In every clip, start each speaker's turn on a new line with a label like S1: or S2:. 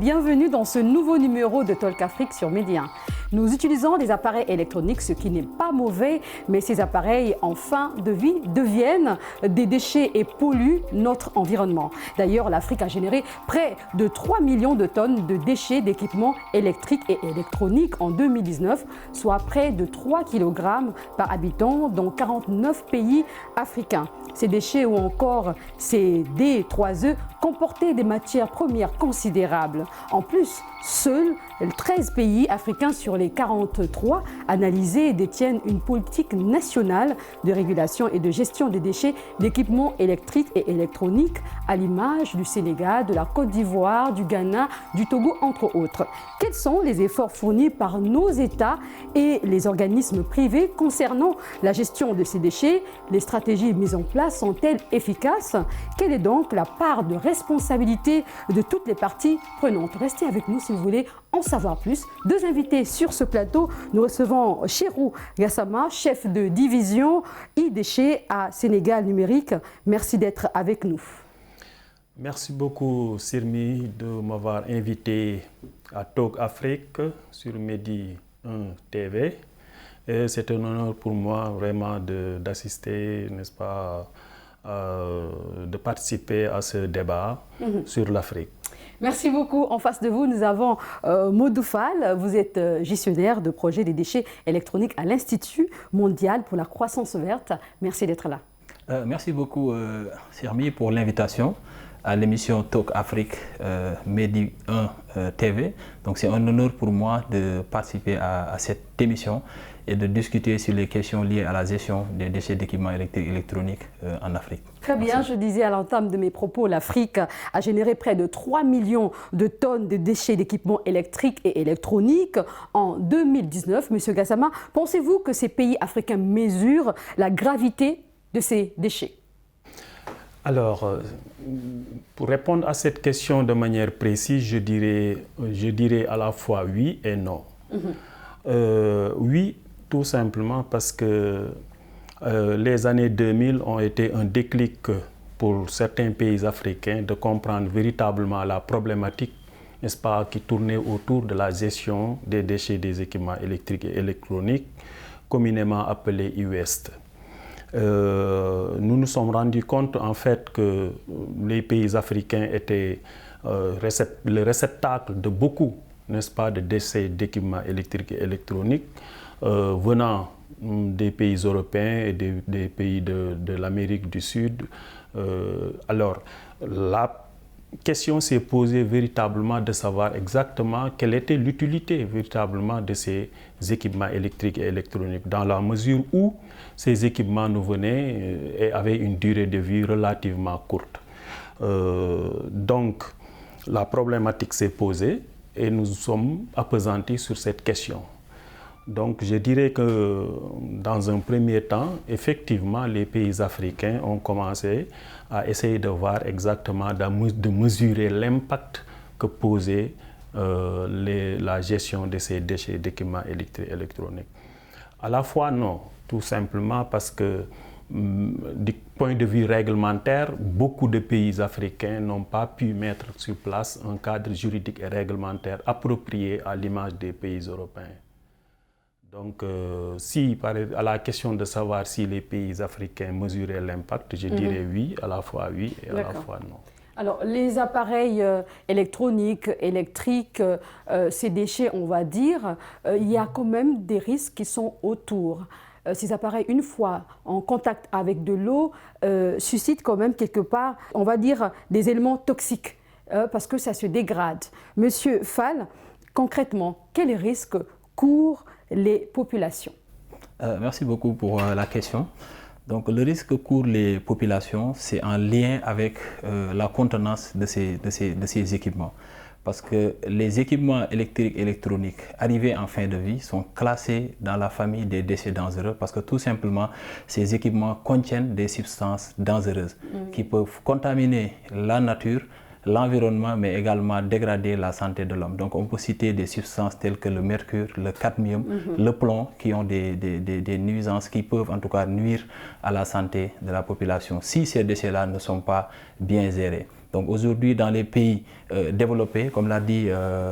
S1: Bienvenue dans ce nouveau numéro de Talk Afrique sur Média 1. Nous utilisons des appareils électroniques, ce qui n'est pas mauvais, mais ces appareils en fin de vie deviennent des déchets et polluent notre environnement. D'ailleurs, l'Afrique a généré près de 3 millions de tonnes de déchets d'équipements électriques et électroniques en 2019, soit près de 3 kg par habitant dans 49 pays africains. Ces déchets ou encore ces D3E comportaient des matières premières considérables. En plus, seuls 13 pays africains sur les 43 analysés détiennent une politique nationale de régulation et de gestion des déchets d'équipements électriques et électroniques, à l'image du Sénégal, de la Côte d'Ivoire, du Ghana, du Togo, entre autres. Quels sont les efforts fournis par nos États et les organismes privés concernant la gestion de ces déchets? Les stratégies mises en place sont-elles efficaces? Quelle est donc la part de responsabilité de toutes les parties prenantes? Restez avec nous si vous voulez en savoir plus. Deux invités sur ce plateau. Nous recevons Chérou Gassama, chef de division e-déchets à Sénégal Numérique. Merci d'être avec nous.
S2: Merci beaucoup Sirmi de m'avoir invité à Talk Afrique sur Medi 1 TV. C'est un honneur pour moi vraiment d'assister, n'est-ce pas, de participer à ce débat sur l'Afrique.
S1: Merci beaucoup. En face de vous, nous avons Modou Fall. Vous êtes gestionnaire de projet des déchets électroniques à l'Institut mondial pour la croissance verte. Merci d'être là.
S3: Merci beaucoup, Sirmi, pour l'invitation à l'émission Talk Afrique Medi 1 TV. Donc c'est un honneur pour moi de participer à cette émission et de discuter sur les questions liées à la gestion des déchets d'équipements électriques et électroniques en Afrique.
S1: Très bien, je disais à l'entame de mes propos, l'Afrique a généré près de 3 millions de tonnes de déchets d'équipements électriques et électroniques en 2019. Monsieur Gassama, pensez-vous que ces pays africains mesurent la gravité de ces déchets?
S2: Alors, pour répondre à cette question de manière précise, je dirais à la fois oui et non. Oui, tout simplement parce que les années 2000 ont été un déclic pour certains pays africains de comprendre véritablement la problématique, n'est-ce pas, qui tournait autour de la gestion des déchets des équipements électriques et électroniques, communément appelés e-waste. Nous nous sommes rendus compte en fait que les pays africains étaient le réceptacle de beaucoup, n'est-ce pas, de déchets d'équipements électriques et électroniques venant des pays européens et des pays de l'Amérique du Sud. Alors, la question s'est posée véritablement de savoir exactement quelle était l'utilité véritablement de ces équipements électriques et électroniques, dans la mesure où ces équipements nous venaient et avaient une durée de vie relativement courte. Donc, la problématique s'est posée et nous sommes appesantis sur cette question. Donc, je dirais que dans un premier temps, effectivement, les pays africains ont commencé à essayer de voir exactement, de mesurer l'impact que posait la gestion de ces déchets d'équipements électriques et électroniques. À la fois, non, tout simplement parce que du point de vue réglementaire, beaucoup de pays africains n'ont pas pu mettre sur place un cadre juridique et réglementaire approprié à l'image des pays européens. Donc, à la question de savoir si les pays africains mesuraient l'impact, je dirais oui, à la fois oui et à la fois non.
S1: Alors, les appareils électroniques, électriques, ces déchets, on va dire, il y a quand même des risques qui sont autour. Ces appareils, une fois en contact avec de l'eau, suscitent quand même quelque part, on va dire, des éléments toxiques, parce que ça se dégrade. Monsieur Fall, concrètement, quels risques courent les populations?
S3: Merci beaucoup pour la question. Donc, le risque que courent les populations, c'est en lien avec la contenance de ces équipements. Parce que les équipements électriques et électroniques arrivés en fin de vie sont classés dans la famille des déchets dangereux parce que tout simplement, ces équipements contiennent des substances dangereuses qui peuvent contaminer la nature, l'environnement, mais également dégrader la santé de l'homme. Donc on peut citer des substances telles que le mercure, le cadmium, le plomb, qui ont des nuisances qui peuvent en tout cas nuire à la santé de la population si ces déchets-là ne sont pas bien gérés. Donc aujourd'hui, dans les pays développés, comme l'a dit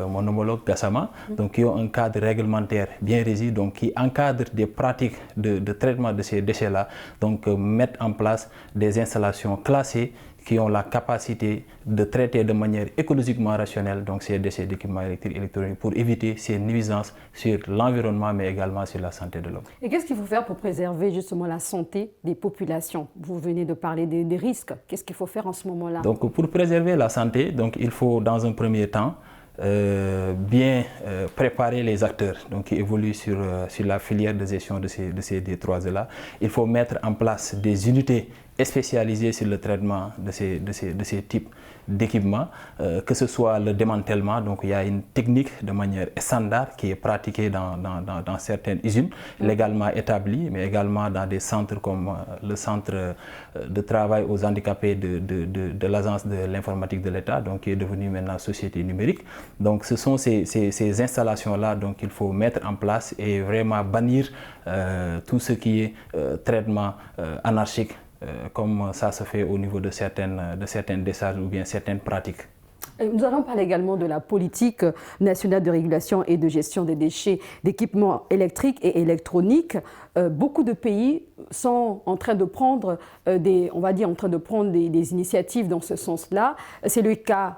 S3: mon homologue Gassama, donc qui ont un cadre réglementaire bien régi, donc qui encadre des pratiques de traitement de ces déchets-là, donc mettre en place des installations classées qui ont la capacité de traiter de manière écologiquement rationnelle donc ces déchets d'équipements électriques et électroniques pour éviter ces nuisances sur l'environnement mais également sur la santé de l'homme.
S1: Et qu'est-ce qu'il faut faire pour préserver justement la santé des populations? Vous venez de parler des risques. Qu'est-ce qu'il faut faire en ce moment-là?
S3: Donc pour préserver la santé, donc, il faut dans un premier temps bien préparer les acteurs donc, qui évoluent sur la filière de gestion de ces D3E-là. Il faut mettre en place des unités spécialisées sur le traitement de ces types d'équipements, que ce soit le démantèlement, donc il y a une technique de manière standard qui est pratiquée dans certaines usines, légalement établies, mais également dans des centres comme le centre de travail aux handicapés de l'Agence de l'informatique de l'État, donc qui est devenu maintenant société numérique. Donc ce sont ces installations-là qu'il faut mettre en place et vraiment bannir tout ce qui est traitement anarchique, comme ça se fait au niveau de certaines décharges ou bien certaines pratiques.
S1: Nous allons parler également de la politique nationale de régulation et de gestion des déchets d'équipements électriques et électroniques. Beaucoup de pays sont en train de prendre des initiatives dans ce sens-là. C'est le cas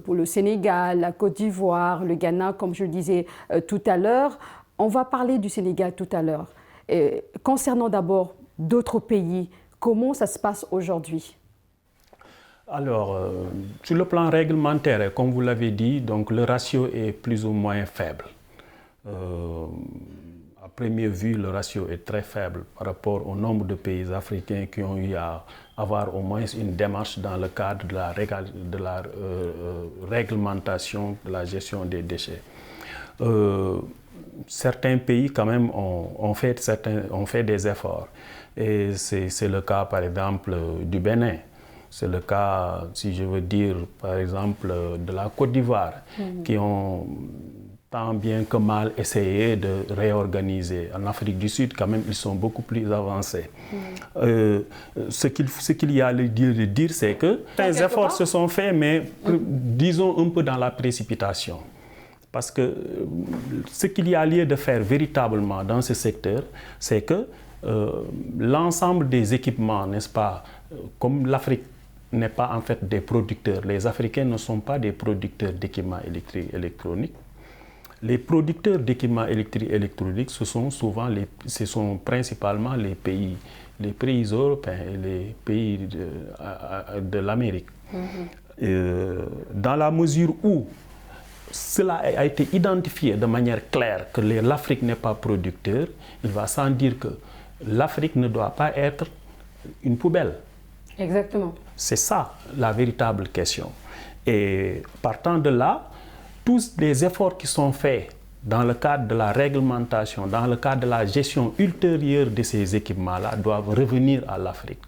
S1: pour le Sénégal, la Côte d'Ivoire, le Ghana, comme je le disais tout à l'heure. On va parler du Sénégal tout à l'heure. Concernant d'abord d'autres pays, comment ça se passe aujourd'hui?
S2: Alors, sur le plan réglementaire, comme vous l'avez dit, donc le ratio est plus ou moins faible. À première vue, le ratio est très faible par rapport au nombre de pays africains qui ont eu à avoir au moins une démarche dans le cadre de la réglementation de la gestion des déchets. Certains pays, quand même, ont fait des efforts. Et c'est le cas, par exemple, du Bénin. C'est le cas, si je veux dire, par exemple, de la Côte d'Ivoire, qui ont tant bien que mal essayé de réorganiser. En Afrique du Sud, quand même, ils sont beaucoup plus avancés. Ce qu'il y a à dire, c'est que les efforts se sont faits, mais disons un peu dans la précipitation. Parce que ce qu'il y a lieu de faire véritablement dans ce secteur, c'est que l'ensemble des équipements, n'est-ce pas, comme l'Afrique n'est pas en fait des producteurs, les Africains ne sont pas des producteurs d'équipements électriques et électroniques. Les producteurs d'équipements électriques et électroniques, ce sont principalement les pays européens et les pays de l'Amérique. Dans la mesure où cela a été identifié de manière claire que l'Afrique n'est pas producteur, il va sans dire que l'Afrique ne doit pas être une poubelle.
S1: Exactement.
S2: C'est ça la véritable question. Et partant de là, tous les efforts qui sont faits dans le cadre de la réglementation, dans le cadre de la gestion ultérieure de ces équipements-là, doivent revenir à l'Afrique.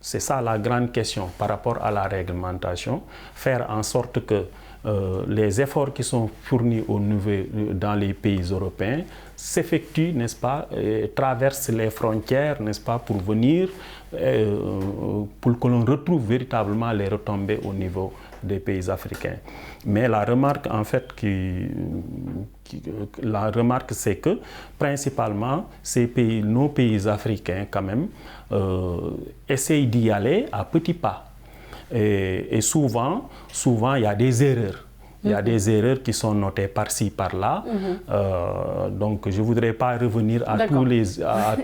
S2: C'est ça la grande question par rapport à la réglementation, faire en sorte que les efforts qui sont fournis dans les pays européens s'effectuent, n'est-ce pas, traversent les frontières, n'est-ce pas, pour venir, pour que l'on retrouve véritablement les retombées au niveau des pays africains. Mais la remarque, en fait, c'est que principalement nos pays africains, quand même, essayent d'y aller à petits pas. Et souvent, il y a des erreurs. Il y a des erreurs qui sont notées par-ci, par-là. Donc, je ne voudrais pas revenir à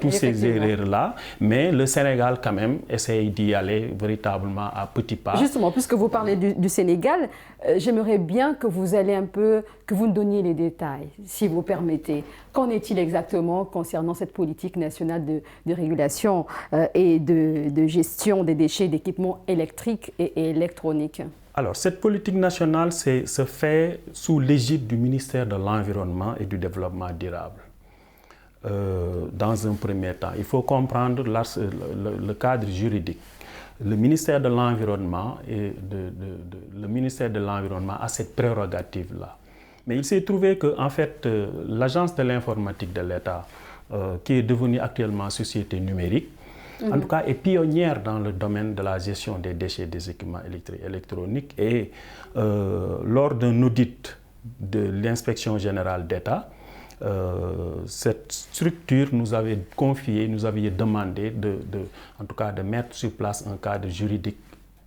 S2: tous ces erreurs-là, mais le Sénégal, quand même, essaye d'y aller véritablement à petits pas.
S1: Justement, puisque vous parlez du Sénégal, j'aimerais bien que vous nous donniez les détails, si vous permettez. Qu'en est-il exactement concernant cette politique nationale de régulation et de gestion des déchets d'équipements électriques et électroniques?
S2: Alors, cette politique nationale se fait sous l'égide du ministère de l'Environnement et du Développement durable. Dans un premier temps, il faut comprendre le cadre juridique. Le ministère de l'Environnement a cette prérogative-là. Mais il s'est trouvé que, en fait, l'Agence de l'informatique de l'État, qui est devenue actuellement société numérique, en tout cas, est pionnière dans le domaine de la gestion des déchets des équipements électriques et électroniques. Et lors d'un audit de l'inspection générale d'État, cette structure nous avait confié, nous avait demandé en tout cas de mettre sur place un cadre juridique,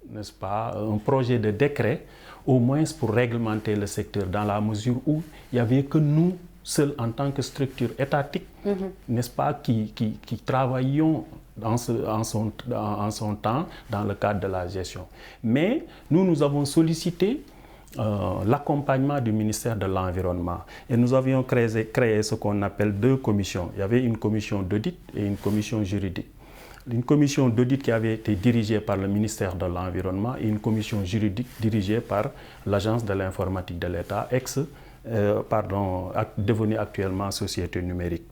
S2: n'est-ce pas, un projet de décret, au moins pour réglementer le secteur, dans la mesure où il n'y avait que nous seuls en tant que structure étatique, n'est-ce pas, qui travaillions en son temps dans le cadre de la gestion. Mais nous avons sollicité l'accompagnement du ministère de l'Environnement. Et nous avions créé ce qu'on appelle 2 commissions. Il y avait une commission d'audit et une commission juridique. Une commission d'audit qui avait été dirigée par le ministère de l'Environnement et une commission juridique dirigée par l'Agence de l'informatique de l'État, devenue actuellement Société numérique.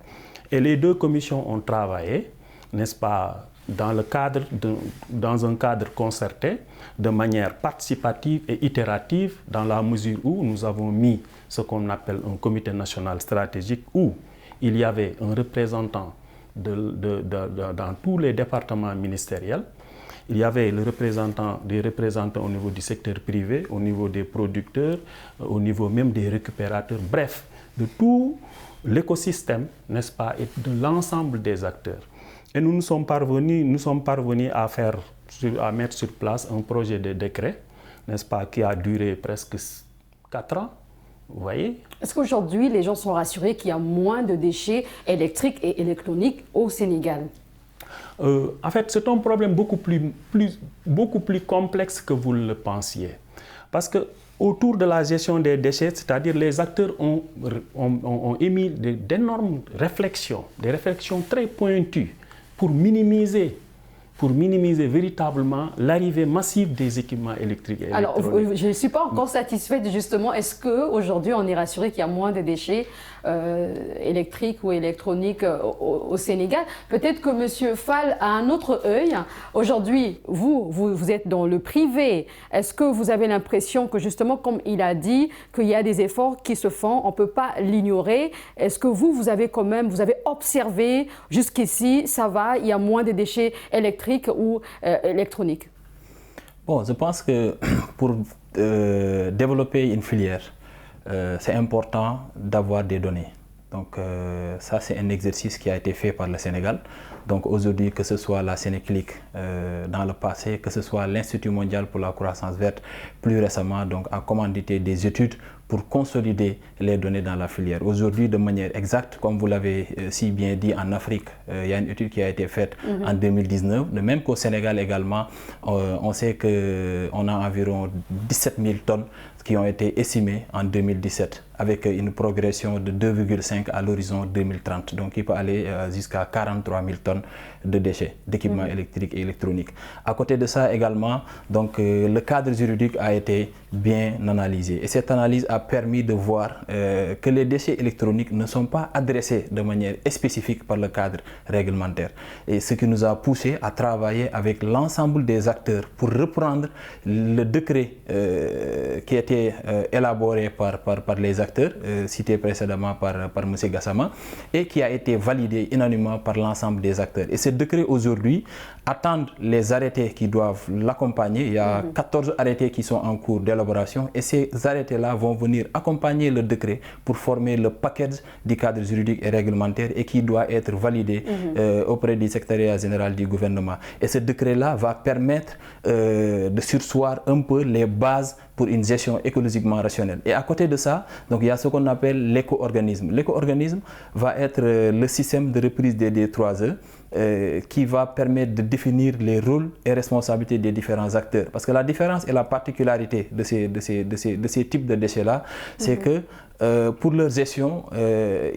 S2: Et les 2 commissions ont travaillé, n'est-ce pas, dans un cadre concerté, de manière participative et itérative, dans la mesure où nous avons mis ce qu'on appelle un comité national stratégique, où il y avait un représentant dans tous les départements ministériels. Il y avait des représentants au niveau du secteur privé, au niveau des producteurs, au niveau même des récupérateurs, bref, de tout l'écosystème, n'est-ce pas, et de l'ensemble des acteurs. Et nous sommes parvenus à mettre sur place un projet de décret, n'est-ce pas, qui a duré presque 4 ans. Vous voyez?
S1: Est-ce qu'aujourd'hui, les gens sont rassurés qu'il y a moins de déchets électriques et électroniques au Sénégal?
S2: En fait, c'est un problème beaucoup plus complexe que vous le pensiez. Parce que autour de la gestion des déchets, c'est-à-dire les acteurs ont émis d'énormes réflexions, des réflexions très pointues pour minimiser véritablement l'arrivée massive des équipements électriques et électroniques.
S1: Alors, je ne suis pas encore satisfaite justement. Est-ce qu'aujourd'hui, on est rassuré qu'il y a moins de déchets électriques ou électroniques au Sénégal? Peut-être que M. Fall a un autre œil. Aujourd'hui, vous êtes dans le privé. Est-ce que vous avez l'impression que justement, comme il a dit, qu'il y a des efforts qui se font, on ne peut pas l'ignorer? Est-ce que vous avez observé jusqu'ici, ça va, il y a moins de déchets électriques ou électronique?
S3: Bon, je pense que pour développer une filière, c'est important d'avoir des données. Donc ça, c'est un exercice qui a été fait par le Sénégal. Donc aujourd'hui, que ce soit la Sénéclic dans le passé, que ce soit l'Institut mondial pour la croissance verte, plus récemment, donc a commandité des études pour consolider les données dans la filière. Aujourd'hui, de manière exacte, comme vous l'avez si bien dit, en Afrique, il y a une étude qui a été faite en 2019. De même qu'au Sénégal également, on sait qu'on a environ 17 000 tonnes qui ont été estimées en 2017, avec une progression de 2,5 à l'horizon 2030. Donc, il peut aller jusqu'à 43 000 tonnes de déchets, d'équipements électriques et électroniques. À côté de ça également, donc, le cadre juridique a été bien analysé. Et cette analyse a permis de voir que les déchets électroniques ne sont pas adressés de manière spécifique par le cadre réglementaire. Et ce qui nous a poussé à travailler avec l'ensemble des acteurs pour reprendre le décret qui a été élaboré par les acteurs, cités précédemment par M. Gassama, et qui a été validé unanimement par l'ensemble des acteurs. Et ce décret aujourd'hui attend les arrêtés qui doivent l'accompagner. Il y a 14 arrêtés qui sont en cours d'élaboration et ces arrêtés-là vont venir accompagner le décret pour former le package du cadre juridique et réglementaire et qui doit être validé auprès du secrétariat général du gouvernement. Et ce décret-là va permettre de surseoir un peu les bases pour une gestion écologiquement rationnelle. Et à côté de ça, donc, il y a ce qu'on appelle l'éco-organisme. L'éco-organisme va être le système de reprise des D3E qui va permettre de définir les rôles et responsabilités des différents acteurs. Parce que la différence et la particularité de ces types de déchets-là, c'est que pour leur gestion,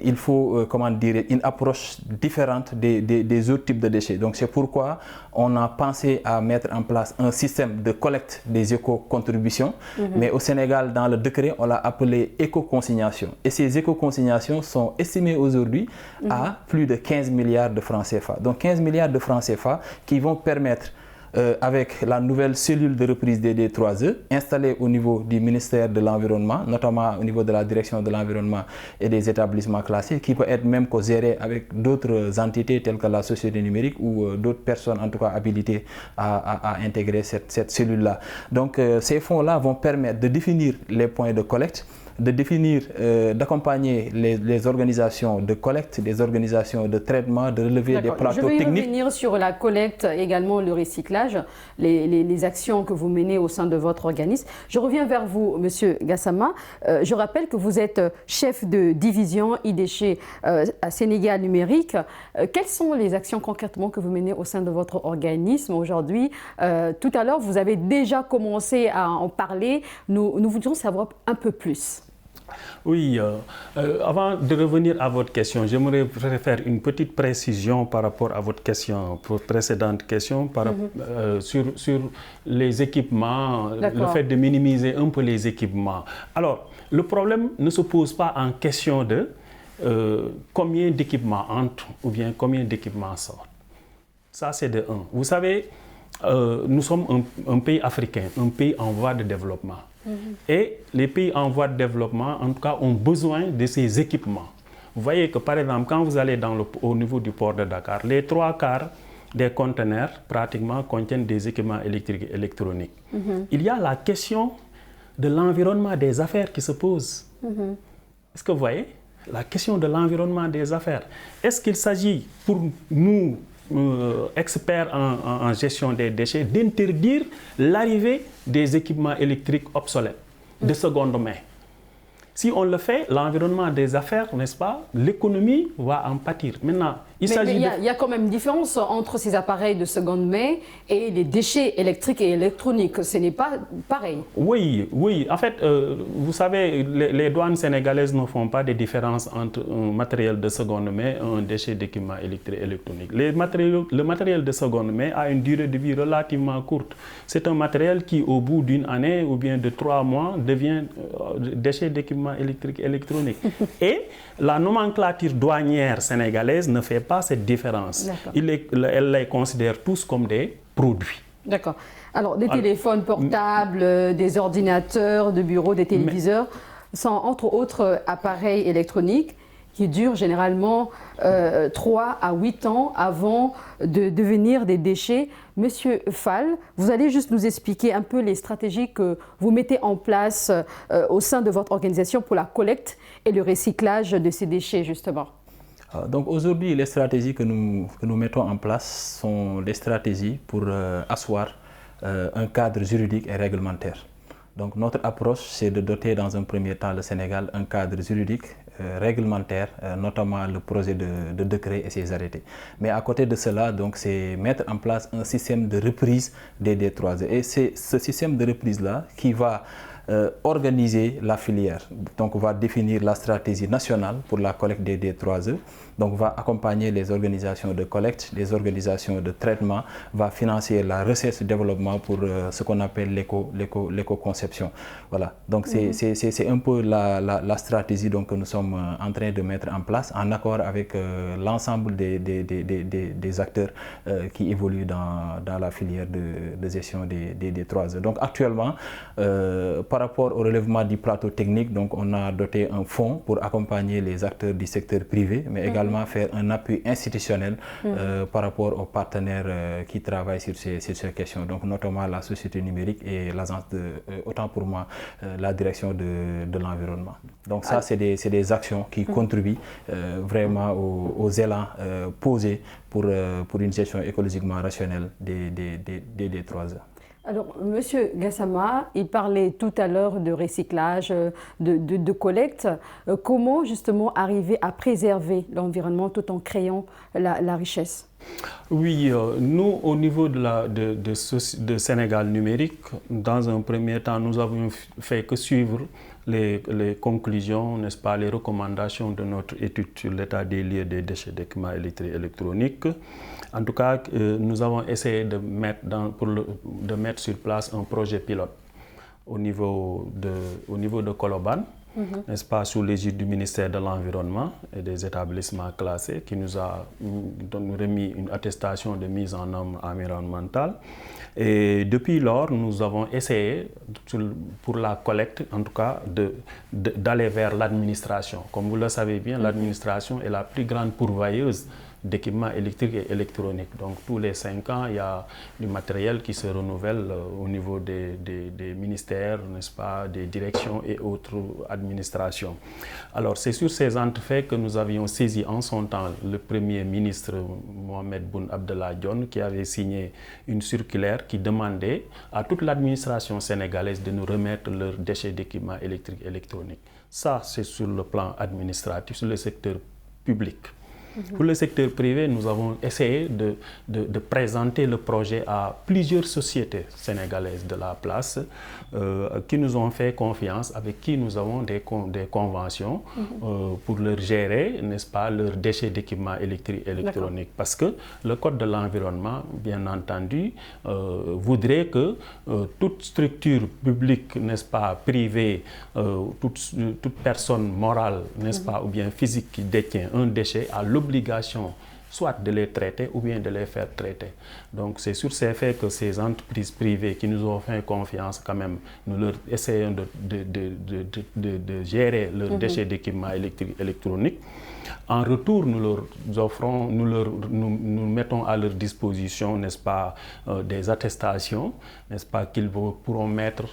S3: il faut une approche différente des autres types de déchets. Donc c'est pourquoi on a pensé à mettre en place un système de collecte des éco-contributions. Mais au Sénégal, dans le décret, on l'a appelé éco-consignation. Et ces éco-consignations sont estimées aujourd'hui à plus de 15 milliards de francs CFA. Donc 15 milliards de francs CFA qui vont permettre avec la nouvelle cellule de reprise des D3E installée au niveau du ministère de l'Environnement, notamment au niveau de la direction de l'environnement et des établissements classés, qui peut être même co-géré avec d'autres entités telles que la société numérique ou d'autres personnes en tout cas habilitées à intégrer cette cellule-là. Donc ces fonds-là vont permettre de définir les points de collecte, de définir, d'accompagner les organisations de collecte, des organisations de traitement, de relever des plateaux techniques.
S1: Je vais revenir sur la collecte, également le recyclage, les actions que vous menez au sein de votre organisme. Je reviens vers vous, Monsieur Gassama. Je rappelle que vous êtes chef de division e-déchets à Sénégal Numérique. Quelles sont les actions concrètement que vous menez au sein de votre organisme aujourd'hui? Tout à l'heure, vous avez déjà commencé à en parler. Nous voudrions savoir un peu plus.
S2: Oui, avant de revenir à votre question, j'aimerais faire une petite précision par rapport à votre question, précédente question, sur les équipements, le fait de minimiser un peu les équipements. Alors, le problème ne se pose pas en question de combien d'équipements entrent ou bien combien d'équipements sortent. Ça, c'est de un. Vous savez, nous sommes un pays africain, un pays en voie de développement. Et les pays en voie de développement, en tout cas, ont besoin de ces équipements. Vous voyez que, par exemple, quand vous allez au niveau du port de Dakar, les 3/4 des conteneurs, pratiquement, contiennent des équipements électriques et électroniques. Il y a la question de l'environnement des affaires qui se pose. Est-ce que vous voyez? La question de l'environnement des affaires. Est-ce qu'il s'agit, pour nous, experts en gestion des déchets, d'interdire l'arrivée des équipements électriques obsolètes de seconde main? Si on le fait, l'environnement des affaires, n'est-ce pas, l'économie va en pâtir. Maintenant, il
S1: y a quand même une différence entre ces appareils de seconde main et les déchets électriques et électroniques. Ce n'est pas pareil.
S2: Oui, oui. En fait, vous savez, les douanes sénégalaises ne font pas de différence entre un matériel de seconde main et un déchet d'équipement électrique et électronique. Le matériel de seconde main a une durée de vie relativement courte. C'est un matériel qui, au bout d'une année ou bien de 3 mois, devient déchet d'équipement électrique et électronique. Et la nomenclature douanière sénégalaise ne fait pas cette différence. Elle les considère tous comme des produits.
S1: D'accord. Alors, des téléphones portables, des ordinateurs de bureau, des téléviseurs, sont entre autres appareils électroniques qui durent généralement 3 à 8 ans avant de devenir des déchets. Monsieur Fall, vous allez juste nous expliquer un peu les stratégies que vous mettez en place au sein de votre organisation pour la collecte et le recyclage de ces déchets, justement.
S3: Donc aujourd'hui, les stratégies que nous mettons en place sont des stratégies pour asseoir un cadre juridique et réglementaire. Donc notre approche, c'est de doter dans un premier temps le Sénégal un cadre juridique, réglementaire, notamment le projet de décret et ses arrêtés. Mais à côté de cela, donc, c'est mettre en place un système de reprise des D3E. Et c'est ce système de reprise-là qui va organiser la filière. Donc on va définir la stratégie nationale pour la collecte des D3E. Donc on va accompagner les organisations de collecte, les organisations de traitement, va financer la recherche et développement pour ce qu'on appelle l'éco-conception. Voilà. Donc c'est un peu la stratégie donc, que nous sommes en train de mettre en place en accord avec l'ensemble des acteurs qui évoluent dans la filière de gestion des D3E. Donc actuellement, par rapport au relèvement du plateau technique, donc on a doté un fonds pour accompagner les acteurs du secteur privé, mais également faire un appui institutionnel par rapport aux partenaires qui travaillent sur ces questions, donc notamment la société numérique et l'agence autant pour moi, la direction de l'environnement. Donc ça, c'est des actions qui contribuent vraiment aux élans posés pour une gestion écologiquement rationnelle des D3E.
S1: Alors, Monsieur Gassama, il parlait tout à l'heure de recyclage, de collecte. Comment justement arriver à préserver l'environnement tout en créant la richesse?
S2: Oui, nous, au niveau de Sénégal Numérique, dans un premier temps, nous avons fait que suivre les conclusions, n'est-ce pas, les recommandations de notre étude sur l'état des lieux des déchets d'équipements électriques et électroniques. En tout cas, nous avons essayé de mettre sur place un projet pilote. au niveau de Colobane, n'est-ce pas, sous l'égide du ministère de l'Environnement et des établissements classés, qui nous a remis une attestation de mise en norme environnementale. Et depuis lors, nous avons essayé, pour la collecte, en tout cas, d'aller vers l'administration. Comme vous le savez bien, l'administration est la plus grande pourvoyeuse d'équipements électriques et électroniques. Donc tous les 5 ans, il y a du matériel qui se renouvelle au niveau des ministères, n'est-ce pas, des directions et autres administrations. Alors c'est sur ces entrefaits que nous avions saisi en son temps le Premier ministre Mohamed Boun Abdallah Dionne, qui avait signé une circulaire qui demandait à toute l'administration sénégalaise de nous remettre leurs déchets d'équipements électriques et électroniques. Ça, c'est sur le plan administratif, sur le secteur public. Pour le secteur privé, nous avons essayé de présenter le projet à plusieurs sociétés sénégalaises de la place qui nous ont fait confiance, avec qui nous avons des conventions pour leur gérer, n'est-ce pas, leurs déchets d'équipements électriques et électroniques. Parce que le Code de l'environnement, bien entendu, voudrait que toute structure publique, n'est-ce pas, privée, toute personne morale, n'est-ce pas, ou bien physique qui détient un déchet a l'obligation soit de les traiter ou bien de les faire traiter. Donc c'est sur ces faits que ces entreprises privées qui nous ont fait confiance quand même, nous leur essayons de gérer leurs déchets d'équipements électriques et électroniques. En retour, nous leur offrons, nous mettons à leur disposition, n'est-ce pas, des attestations, n'est-ce pas, qu'ils pourront mettre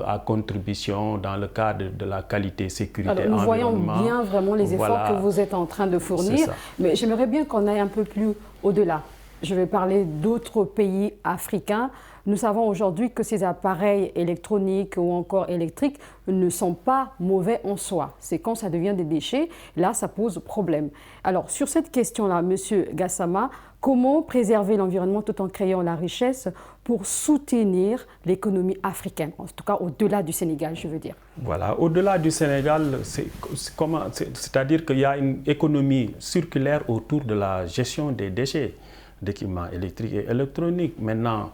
S2: à contribution dans le cadre de la qualité, sécurité,
S1: environnement. Nous voyons bien vraiment les efforts que vous êtes en train de fournir, mais j'aimerais bien qu'on aille un peu plus au-delà. Je vais parler d'autres pays africains. Nous savons aujourd'hui que ces appareils électroniques ou encore électriques ne sont pas mauvais en soi. C'est quand ça devient des déchets, là ça pose problème. Alors sur cette question-là, Monsieur Gassama, comment préserver l'environnement tout en créant la richesse pour soutenir l'économie africaine, en tout cas au-delà du Sénégal, je veux dire?
S2: Voilà, au-delà du Sénégal, c'est-à-dire qu'il y a une économie circulaire autour de la gestion des déchets d'équipements électriques et électroniques. Maintenant,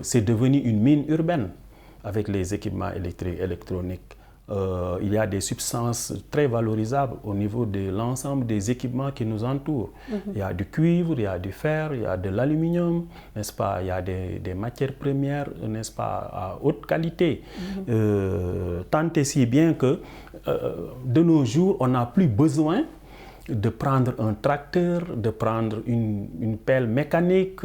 S2: c'est devenu une mine urbaine avec les équipements électriques et électroniques. Il y a des substances très valorisables au niveau de l'ensemble des équipements qui nous entourent. Il y a du cuivre, il y a du fer, il y a de l'aluminium, n'est-ce pas? Il y a des matières premières, n'est-ce pas, à haute qualité. Tant et si bien que de nos jours, on n'a plus besoin de prendre un tracteur, de prendre une pelle mécanique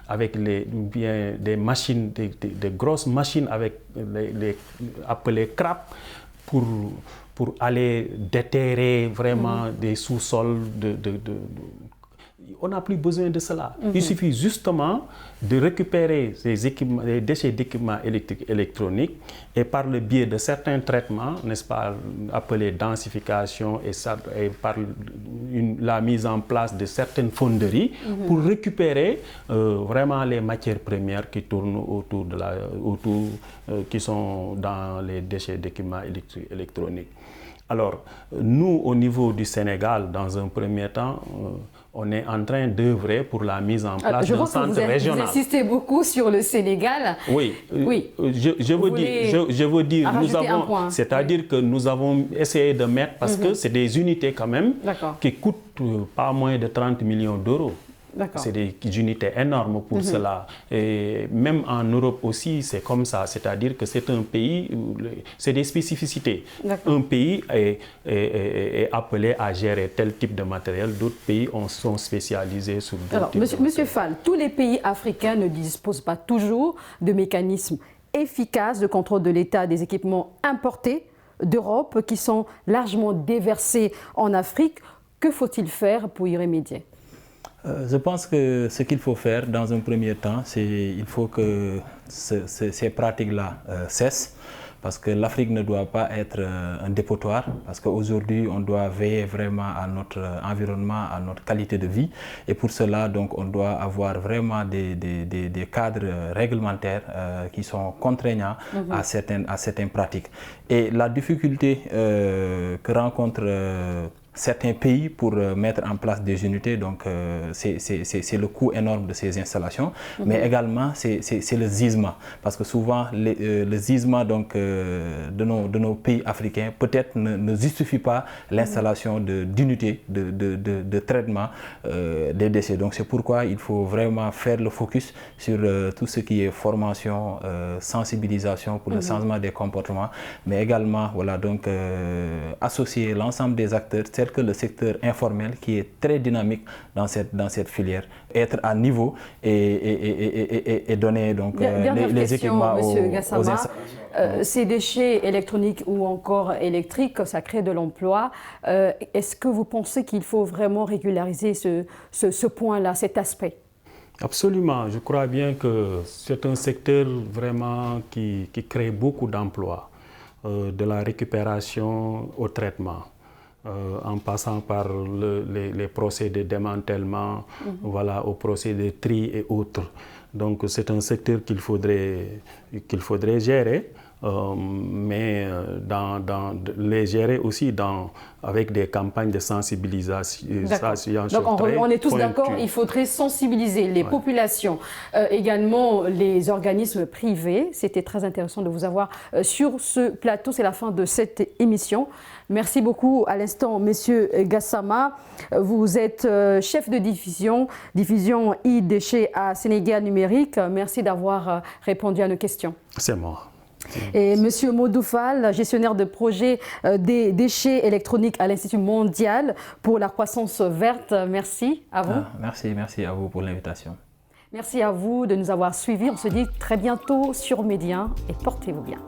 S2: avec des machines, des grosses machines avec les appelées crap pour aller déterrer vraiment des sous-sols on n'a plus besoin de cela. Il suffit justement de récupérer les déchets d'équipements électriques et électroniques et par le biais de certains traitements, n'est-ce pas, appelés densification et par la mise en place de certaines fonderies pour récupérer vraiment les matières premières qui tournent qui sont dans les déchets d'équipements électriques et électroniques. Alors, nous, au niveau du Sénégal, dans un premier temps, on est en train d'œuvrer pour la mise en place d'un centre régional.
S1: Vous insistez beaucoup sur le Sénégal.
S2: Oui, je veux dire, nous avons, c'est-à-dire que nous avons essayé de mettre, parce que c'est des unités quand même qui coûtent pas moins de 30 millions d'euros. C'est des unités énormes pour cela. Et même en Europe aussi, c'est comme ça. C'est-à-dire que c'est un pays, c'est des spécificités. Un pays est appelé à gérer tel type de matériel. D'autres pays sont spécialisés sur d'autres types de matériel.
S1: Monsieur Fall, tous les pays africains ne disposent pas toujours de mécanismes efficaces de contrôle de l'état des équipements importés d'Europe qui sont largement déversés en Afrique. Que faut-il faire pour y remédier?
S3: Je pense que ce qu'il faut faire dans un premier temps, c'est qu'il faut que ces pratiques-là cessent, parce que l'Afrique ne doit pas être un dépotoir, parce qu'aujourd'hui on doit veiller vraiment à notre environnement, à notre qualité de vie, et pour cela donc on doit avoir vraiment des cadres réglementaires qui sont contraignants à certaines pratiques. Et la difficulté que rencontrent certains pays pour mettre en place des unités, donc c'est le coût énorme de ces installations, mais également c'est le gisement, parce que souvent le gisement donc, de nos pays africains peut-être ne justifie pas l'installation d'unités de traitement des déchets. Donc c'est pourquoi il faut vraiment faire le focus sur tout ce qui est formation, sensibilisation pour le changement des comportements, mais également voilà, donc, associer l'ensemble des acteurs tels que le secteur informel qui est très dynamique dans cette filière, être à niveau et donner donc, les équipements aux installations.
S1: Ces déchets électroniques ou encore électriques, ça crée de l'emploi. Est-ce que vous pensez qu'il faut vraiment régulariser ce point-là, cet aspect?
S2: Absolument. Je crois bien que c'est un secteur vraiment qui crée beaucoup d'emplois, de la récupération au traitement, en passant par les procédés de démantèlement, voilà, au procédé de tri et autres. Donc c'est un secteur qu'il faudrait gérer, mais les gérer aussi avec des campagnes de sensibilisation.
S1: Donc on est tous d'accord, il faudrait sensibiliser les populations, également les organismes privés. C'était très intéressant de vous avoir sur ce plateau. C'est la fin de cette émission. Merci beaucoup à l'instant, Monsieur Gassama. Vous êtes chef de division e-déchets à Sénégal Numérique. Merci d'avoir répondu à nos questions.
S2: C'est moi.
S1: Et Monsieur Modou Fall, gestionnaire de projet des déchets électroniques à l'Institut mondial pour la croissance verte. Merci à vous.
S3: Merci à vous pour l'invitation.
S1: Merci à vous de nous avoir suivis. On se dit très bientôt sur Média et portez-vous bien.